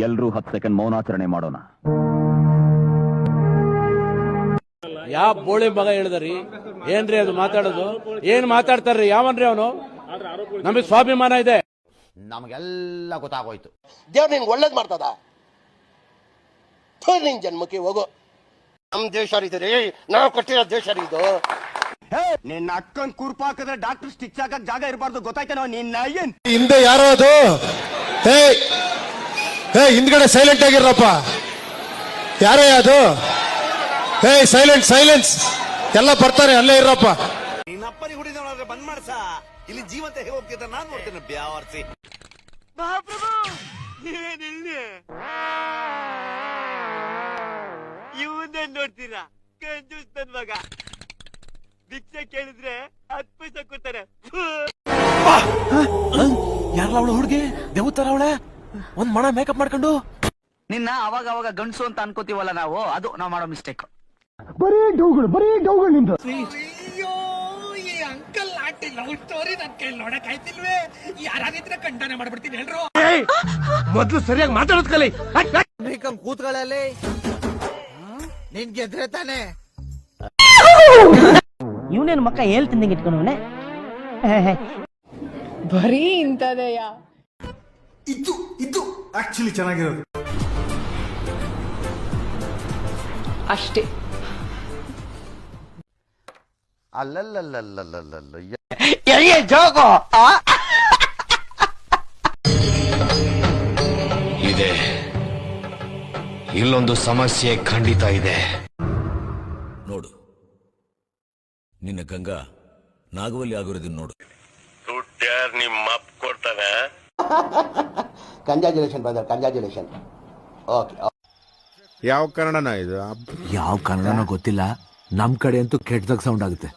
ಎಲ್ರೂ 10 ಸೆಕೆಂಡ್ ಮೌನಾಚರಣೆ ಮಾಡೋಣ. ಯಾವ ಬೋಳಿ ಮಗ ಹೇಳಿದ್ರಿ? ಏನ್ರಿ ಅದು ಮಾತಾಡೋದು? ಏನ್ ಮಾತಾಡ್ತಾರ್ರಿ? ಯಾವನ್ರಿ ಅವನು? ನಮಗೆ ಸ್ವಾಭಿಮಾನ ಇದೆ. ನಮಗೆಲ್ಲ ಗೊತ್ತಾಗೋಯ್ತು. ದೇವ್ರು ನಿನ್ಗೆ ಒಳ್ಳೇದ್ ಮಾಡ್ತದ. ನಿನ್ ಜನ್ಮಕ್ಕೆ ಹೋಗೋ. ನಮ್ ದೇಶ ರೀ, ನಾವು ಕಟ್ಟಿರೋ ದೇಶ ಇದು. ನಿನ್ನ ಅಕ್ಕನ್ ಕೂರ್ಪ ಹಾಕಿದ್ರೆ ಡಾಕ್ಟರ್ ಸ್ಟಿಚ್ ಹಾಕಕ್ ಜಾಗ ಇರಬಾರ್ದು, ಗೊತ್ತಾಯ್ತೇನೋ? ನಿನ್ನ ಏನ್ ಹಿಂದೆ ಯಾರೋ ಅದು? ಹಿಂದ್ಗಡೆ ಸೈಲೆಂಟ್ ಆಗಿರಪ್ಪ. ಯಾರೇ ಅದು? ಸೈಲೆನ್ಸ್ ಎಲ್ಲ ಬರ್ತಾರೆ, ಅಲ್ಲೇ ಇರಪ್ಪ. ನಿನ್ನಪ್ಪನಿಗೆ ಹುಡಿದವನಾದ್ರೆ ಬಂದ್ ಮಾಡ್ಸ. ಇಲ್ಲಿ ಜೀವಂತ ಹೇಗೆ ಹೋಗ್ತಿದ್ದ ನಾನು ನೋಡ್ತೇನೆ. ಬ್ಯಾವರ್ಸಿ ಮಹಾಪ್ರಭು, ನೀವೇನಿಲ್ಲಿ ಇವನ್ನೇ ನೋಡ್ತೀರಾ? ಕಂಜೂಸ್ ನನ್ ಮಗ. ಭಿಕ್ಷೆ ಕೇಳಿದ್ರೆ 10 ಪೈಸೆ ಕೊಡ್ತಾರೆ. ಯಾರಲ್ಲ ಅವಳು ಹುಡುಗಿ? ದೇವತರ ಅವಳೆ, ಒಂದ್ ಮಣ ಮೇಕಪ್ ಮಾಡ್ಕೊಂಡು. ನಿನ್ನ ಅವಾಗ ಅವಾಗ ಗಂಡಸು ಅಂತ ಅನ್ಕೋತೀವಲ್ಲ ನಾವು, ಅದು ನಾವು ಮಾಡೋ ಮಿಸ್ಟೇಕ್. ಬರೀ ಡೌಗಳು ನಿಂದು. ಅಯ್ಯೋ, ಈ ಅಂಕಲ್ ಆಂಟಿ ಲವ್ ಸ್ಟೋರಿ ನನ್ ಕೈ ನೋಡಕ್ ಆಯ್ತಿಲ್ವೇ? ಯಾರಾಗಿದ್ರೆ ಖಂಡನೆ ಮಾಡ್ಬಿಡ್ತೀನಿ ಎಲ್ರು. ಮೊದ್ಲು ಸರಿಯಾಗಿ ಮಾತಾಡೋದ್ ಕಲಿ. ಕೂತ್ಗಳಲ್ಲಿ ನಿನ್ ಗೆದ್ರೆ ತಾನೆ. ಇವನೇನು ಮಕ್ಕ ಹೇಳ್ತಿಂದಂಗೆ ಇಟ್ಕೊಂಡವನೆ. ಬರೀ ಇಂಥದೆಯಾ? ಇದು ಆಕ್ಚುಲಿ ಚೆನ್ನಾಗಿರೋದು ಅಷ್ಟೇ. ಅಲ್ಲಲ್ಲಲ್ಲಲ್ಲಲ್ಲಲ್ಲ ಇದೆ. ಇಲ್ಲೊಂದು ಸಮಸ್ಯೆ ಖಂಡಿತ ಇದೆ. ನೋಡು, ನಿನ್ನ ಗಂಗಾ ನಾಗವಲ್ಲಿ ಆಗಿರೋದನ್ನ ನೋಡು. ದುಡ್ಡ್ಯಾರ್ ನಿಮ್ಮ ಅಪ್ಪ ಕೊಡ್ತಾನೆ. Congratulation brother, congratulation. ಓಕೆ. ಯಾವ ಕನ್ನಡನ ಇದು? ಯಾವ ಕನ್ನಡನೋ ಗೊತ್ತಿಲ್ಲ, ನಮ್ ಕಡೆ ಅಂತೂ ಕೆಟ್ಟದಾಗ ಸೌಂಡ್ ಆಗುತ್ತೆ.